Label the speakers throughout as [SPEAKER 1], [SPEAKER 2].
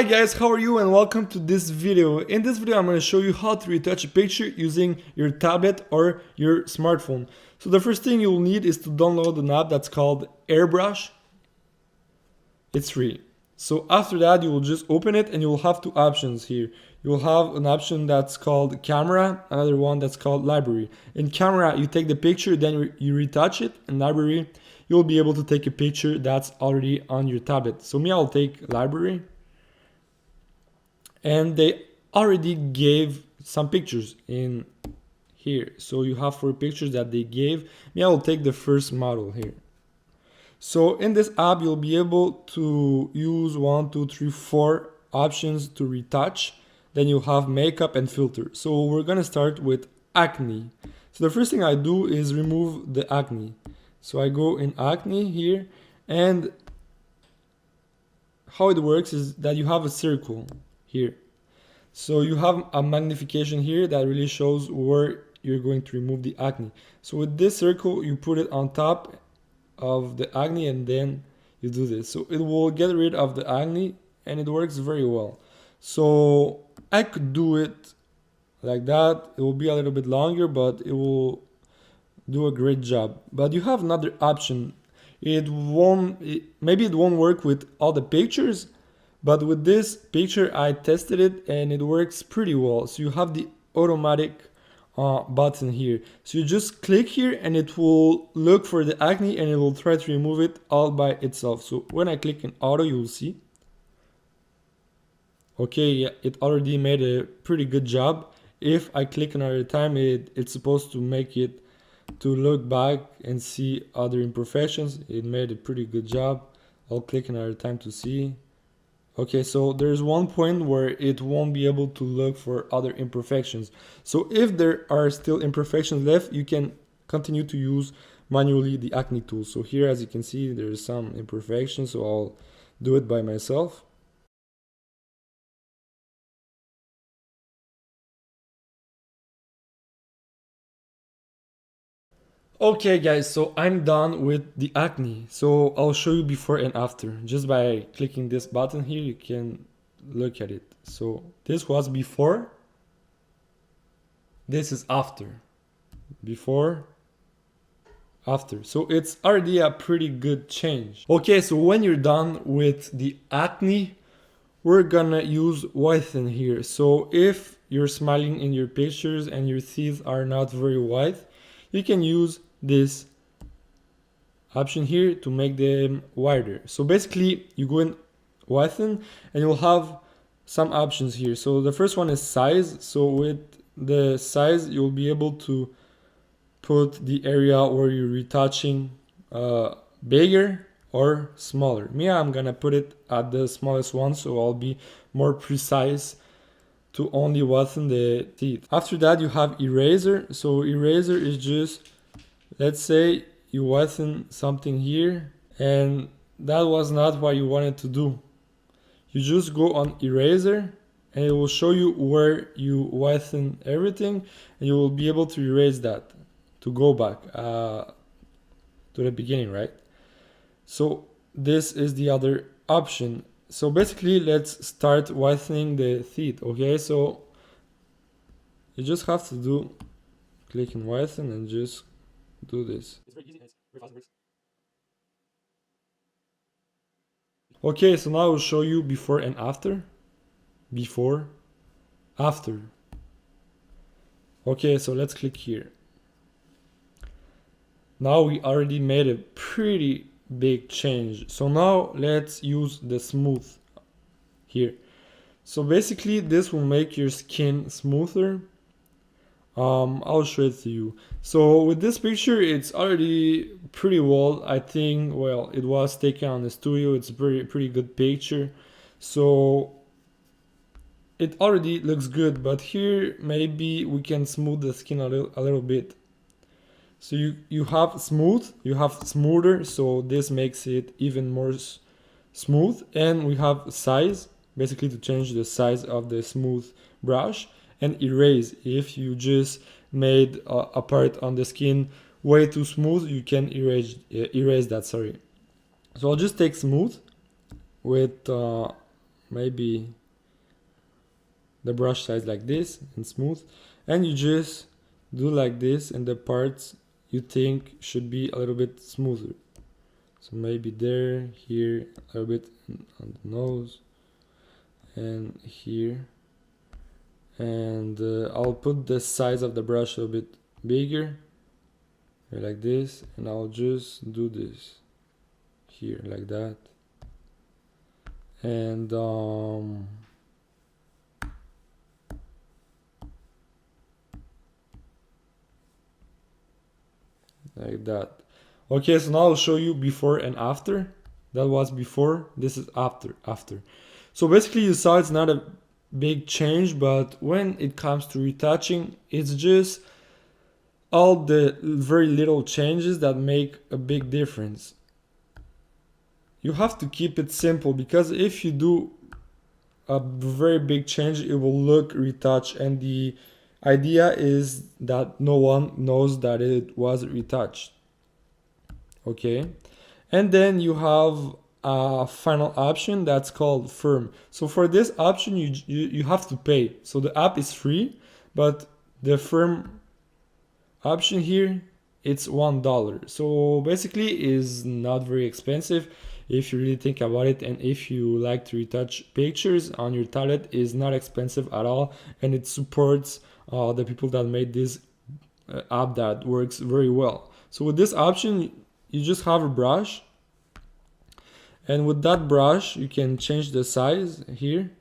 [SPEAKER 1] guys, how are you and welcome to this video. In this video I'm going to show you how to retouch a picture using your tablet or your smartphone. So the first thing you'll need is to download an app that's called Airbrush. It's free. So after that you will just open it and you'll have two options here. You'll have an option that's called camera, another one that's called library. In camera you take the picture, then you retouch it. In library you'll be able to take a picture that's already on your tablet. So me, I'll take library. And they already gave some pictures in here. So you have 4 pictures that they gave. Me, I will take the first model here. So in this app, you'll be able to use 1, 2, 3, 4 options to retouch. Then you have makeup and filter. So we're gonna start with acne. So the first thing I do is remove the acne. So I go in acne here, and how it works is that you have a circle here. So you have a magnification here that really shows where you're going to remove the acne. So with this circle, you put it on top of the acne and then you do this. So it will get rid of the acne and it works very well. So I could do it like that. It will be a little bit longer, but it will do a great job. But you have another option. Maybe it won't work with all the pictures, but with this picture I tested it and it works pretty well. So you have the automatic button here. So you just click here and it will look for the acne and it will try to remove it all by itself. So when I click in auto, you'll see. Okay, yeah, it already made a pretty good job. If I click another time, it's supposed to make it to look back and see other imperfections. It made a pretty good job. I'll click another time to see. Okay, so there's one point where it won't be able to look for other imperfections. So if there are still imperfections left, you can continue to use manually the acne tool. So here, as you can see, there's some imperfections, so I'll do it by myself. Okay guys, so I'm done with the acne. So I'll show you before and after. Just by clicking this button here, you can look at it. So this was before. This is after. Before, after. So it's already a pretty good change. Okay, so when you're done with the acne, we're gonna use whiten here. So if you're smiling in your pictures and your teeth are not very white, you can use this option here to make them wider. So basically you go in whiten and you'll have some options here. So the first one is size. So with the size you'll be able to put the area where you're retouching bigger or smaller. Me, I'm gonna put it at the smallest one, so I'll be more precise to only whiten the teeth. After that you have eraser. So eraser is just, let's say you whiten something here and that was not what you wanted to do. You just go on eraser and it will show you where you whiten everything and you will be able to erase that to go back to the beginning, right? So this is the other option. So basically let's start whitening the teeth. Okay, so you just have to do click and whiten and just do this. It's very easy and it's very fast. It works. Okay, so now I'll show you before and after. Before, after. Okay, so let's click here. Now we already made a pretty big change. So now let's use the smooth here. So basically this will make your skin smoother. I'll show it to you. So with this picture, it's already pretty well, I think. Well, it was taken on the studio. It's a pretty good picture. So it already looks good, but here maybe we can smooth the skin a little bit. So you have smooth, you have smoother, so this makes it even more smooth. And we have size, basically to change the size of the smooth brush. And erase, if you just made a part on the skin way too smooth, you can erase that, sorry. So I'll just take smooth with maybe the brush size like this and smooth, and you just do like this in the parts you think should be a little bit smoother. So maybe there, here, a little bit on the nose, and here. And I'll put the size of the brush a little bit bigger, like this, and I'll just do this here, like that. And like that. Okay, so now I'll show you before and after. That was before, this is after. So basically you saw it's not a big change, but when it comes to retouching, it's just all the very little changes that make a big difference. You have to keep it simple, because if you do a very big change, it will look retouched, and the idea is that no one knows that it was retouched. Okay, and then you have a final option that's called firm. So for this option you have to pay. So the app is free, but the firm option here, it's $1. So basically is not very expensive if you really think about it, and if you like to retouch pictures on your tablet, is not expensive at all, and it supports the people that made this app that works very well. So with this option, you just have a brush, and with that brush you can change the size here,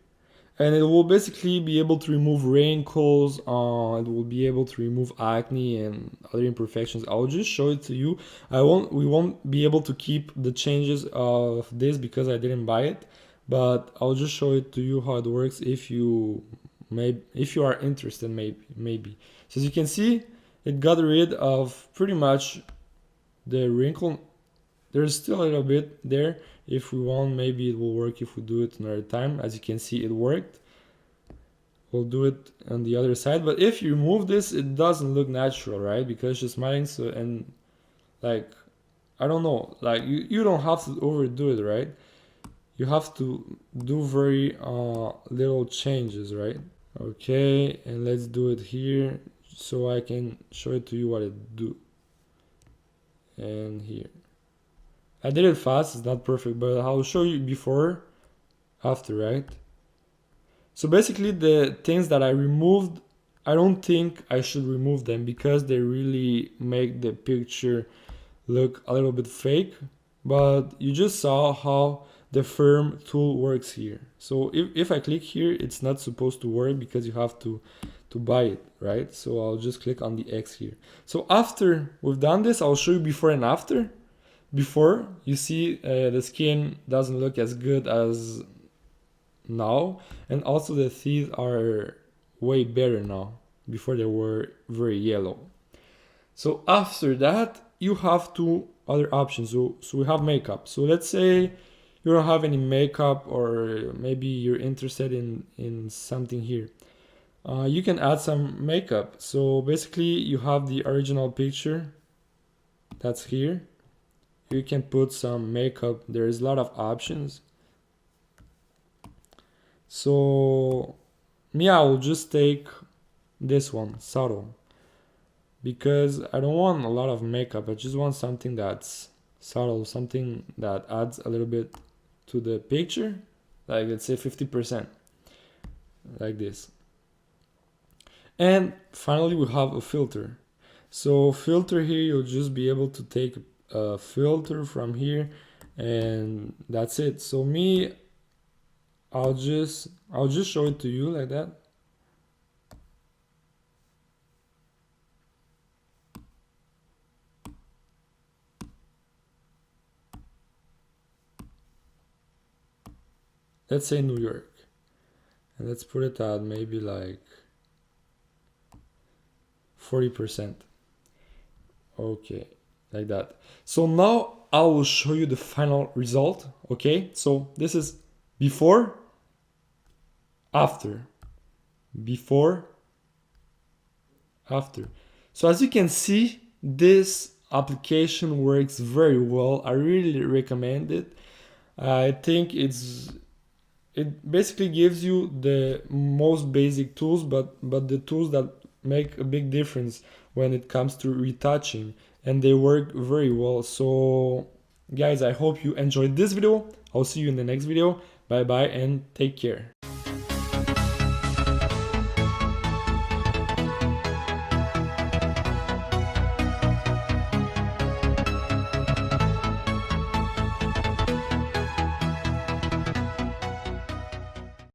[SPEAKER 1] and it will basically be able to remove wrinkles, it will be able to remove acne and other imperfections. I'll just show it to you. We won't be able to keep the changes of this because I didn't buy it, but I'll just show it to you how it works if you are interested, maybe. So as you can see, it got rid of pretty much the wrinkle. There's still a little bit there. If we want, maybe it will work if we do it another time. As you can see, it worked. We'll do it on the other side, but if you remove this, it doesn't look natural, right? Because she's smiling, so, and like, I don't know, like you don't have to overdo it, right? You have to do very little changes, right? Okay, and let's do it here so I can show it to you what it do. And here, I did it fast, it's not perfect, but I'll show you before, after, right? So basically the things that I removed, I don't think I should remove them because they really make the picture look a little bit fake, but you just saw how the firm tool works here. So if I click here, it's not supposed to work because you have to buy it, right? So I'll just click on the X here. So after we've done this, I'll show you before and after. Before, you see the skin doesn't look as good as now, and also the teeth are way better now. Before they were very yellow. So after that, you have two other options. So we have makeup. So let's say you don't have any makeup, or maybe you're interested in something here. You can add some makeup. So basically you have the original picture that's here. You can put some makeup. There's a lot of options. So me, I will just take this one, subtle, because I don't want a lot of makeup. I just want something that's subtle, something that adds a little bit to the picture, like let's say 50%, like this. And finally we have a filter. So filter here, you'll just be able to take a filter from here, and that's it. So me, I'll just show it to you like that. Let's say New York, and let's put it at maybe like 40%. Okay, like that. So now I will show you the final result. Okay, so this is before, after, before, after. So as you can see, this application works very well. I really recommend it. I think it's it basically gives you the most basic tools, but the tools that make a big difference when it comes to retouching, and they work very well. So guys, I hope you enjoyed this video. I'll see you in the next video. Bye bye and take care.